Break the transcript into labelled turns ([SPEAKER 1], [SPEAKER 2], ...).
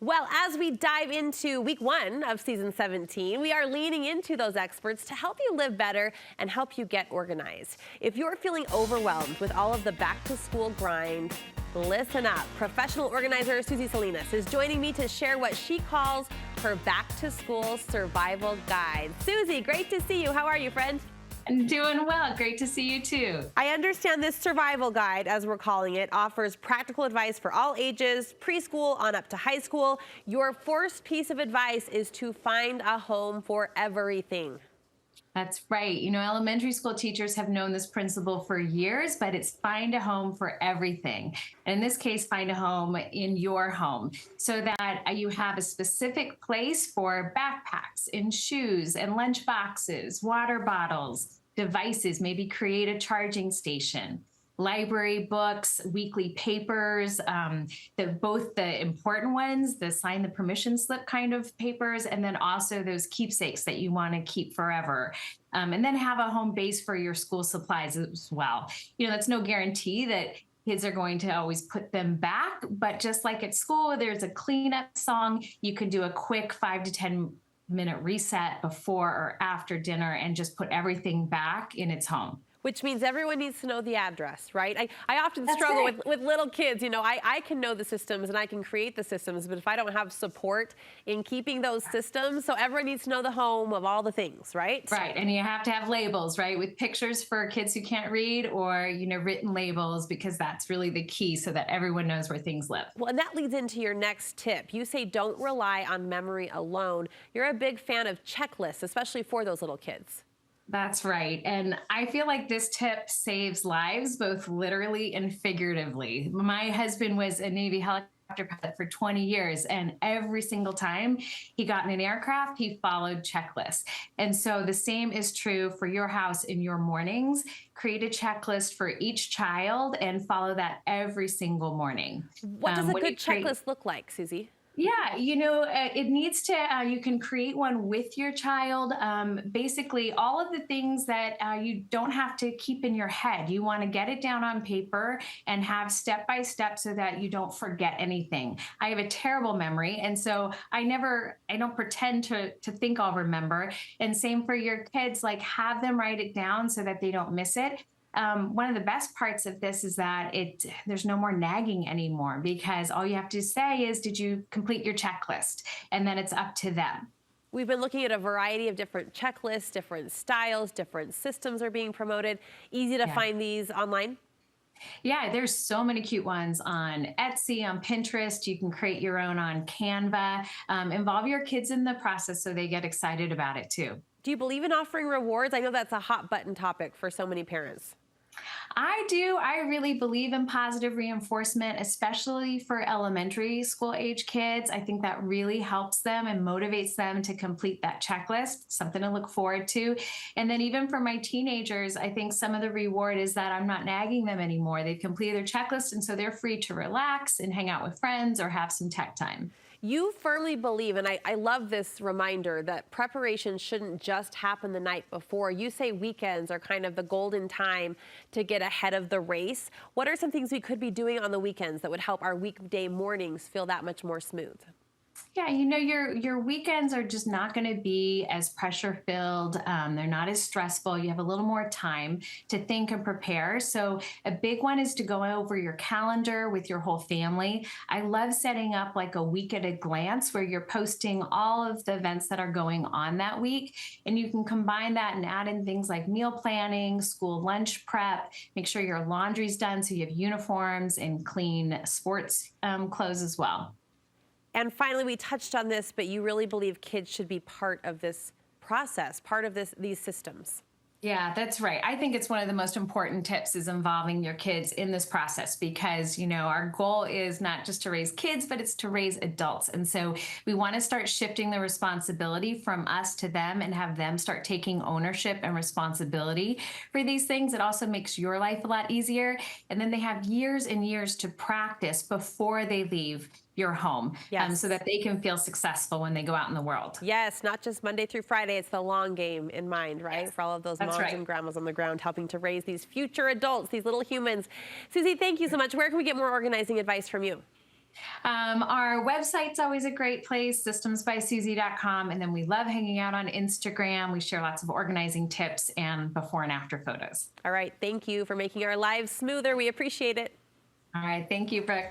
[SPEAKER 1] Well, as we dive into week 1 of season 17, we are leaning into those experts to help you live better and help you get organized. If you're feeling overwhelmed with all of the back to school grind, listen up. Professional organizer Susie Salinas is joining me to share what she calls her back to school survival guide. Susie, great to see you. How are you, friend?
[SPEAKER 2] I'm doing well. Great to see you too.
[SPEAKER 1] I understand this survival guide, as we're calling it, offers practical advice for all ages, preschool on up to high school. Your first piece of advice is to find a home for everything.
[SPEAKER 2] That's right. You know, elementary school teachers have known this principle for years, but it's find a home for everything. And in this case, find a home in your home so that you have a specific place for backpacks and shoes and lunch boxes, water bottles, devices, maybe create a charging station, library books, weekly papers, both the important ones, the sign the permission slip kind of papers, and then also those keepsakes that you want to keep forever. And then have a home base for your school supplies as well. You know, that's no guarantee that kids are going to always put them back, but just like at school, there's a cleanup song. You can do a quick 5 to 10-minute reset before or after dinner and just put everything back in its home.
[SPEAKER 1] Which means everyone needs to know the address, right? I often
[SPEAKER 2] That's
[SPEAKER 1] struggle
[SPEAKER 2] right.
[SPEAKER 1] with little kids. You know, I can know the systems and I can create the systems, but if I don't have support in keeping those systems, so everyone needs to know the home of all the things, right?
[SPEAKER 2] Right. And you have to have labels, right? With pictures for kids who can't read or, you know, written labels, because that's really the key so that everyone knows where things live.
[SPEAKER 1] Well, and that leads into your next tip. You say don't rely on memory alone. You're a big fan of checklists, especially for those little kids.
[SPEAKER 2] That's right. And I feel like this tip saves lives, both literally and figuratively. My husband was a Navy helicopter pilot for 20 years, and every single time he got in an aircraft, he followed checklists. And so the same is true for your house in your mornings. Create a checklist for each child and follow that every single morning.
[SPEAKER 1] What does a good checklist look like, Susie?
[SPEAKER 2] Yeah, you know, it needs to, you can create one with your child. Basically, all of the things that you don't have to keep in your head. You want to get it down on paper and have step by step so that you don't forget anything. I have a terrible memory, and so I don't pretend to think I'll remember. And same for your kids, like have them write it down so that they don't miss it. One of the best parts of this is that there's no more nagging anymore, because all you have to say is, did you complete your checklist? And then it's up to them.
[SPEAKER 1] We've been looking at a variety of different checklists, different styles, different systems are being promoted. Easy to find these online?
[SPEAKER 2] Yeah, there's so many cute ones on Etsy, on Pinterest. You can create your own on Canva. Involve your kids in the process so they get excited about it too.
[SPEAKER 1] Do you believe in offering rewards? I know that's a hot button topic for so many parents.
[SPEAKER 2] I do. I really believe in positive reinforcement, especially for elementary school age kids. I think that really helps them and motivates them to complete that checklist, something to look forward to. And then even for my teenagers, I think some of the reward is that I'm not nagging them anymore. They've completed their checklist, and so they're free to relax and hang out with friends or have some tech time.
[SPEAKER 1] You firmly believe, and I love this reminder, that preparation shouldn't just happen the night before. You say weekends are kind of the golden time to get ahead of the race. What are some things we could be doing on the weekends that would help our weekday mornings feel that much more smooth?
[SPEAKER 2] Yeah, you know, your weekends are just not going to be as pressure filled. They're not as stressful. You have a little more time to think and prepare. So a big one is to go over your calendar with your whole family. I love setting up like a week at a glance where you're posting all of the events that are going on that week. And you can combine that and add in things like meal planning, school lunch prep, make sure your laundry's done so you have uniforms and clean sports clothes as well.
[SPEAKER 1] And finally, we touched on this, but you really believe kids should be part of this process, part of these systems.
[SPEAKER 2] Yeah, that's right. I think it's one of the most important tips is involving your kids in this process, because, you know, our goal is not just to raise kids, but it's to raise adults. And so we want to start shifting the responsibility from us to them and have them start taking ownership and responsibility for these things. It also makes your life a lot easier. And then they have years and years to practice before they leave your home, so that they can feel successful when they go out in the world.
[SPEAKER 1] Yes, not just Monday through Friday. It's the long game in mind, right?
[SPEAKER 2] Yes.
[SPEAKER 1] For all of those
[SPEAKER 2] That's
[SPEAKER 1] moms
[SPEAKER 2] right.
[SPEAKER 1] and grandmas on the ground helping to raise these future adults, these little humans. Susie, thank you so much. Where can we get more organizing advice from you?
[SPEAKER 2] Our website's always a great place, systemsbysusie.com. And then we love hanging out on Instagram. We share lots of organizing tips and before and after photos.
[SPEAKER 1] All right. Thank you for making our lives smoother. We appreciate it.
[SPEAKER 2] All right. Thank you, Brooke.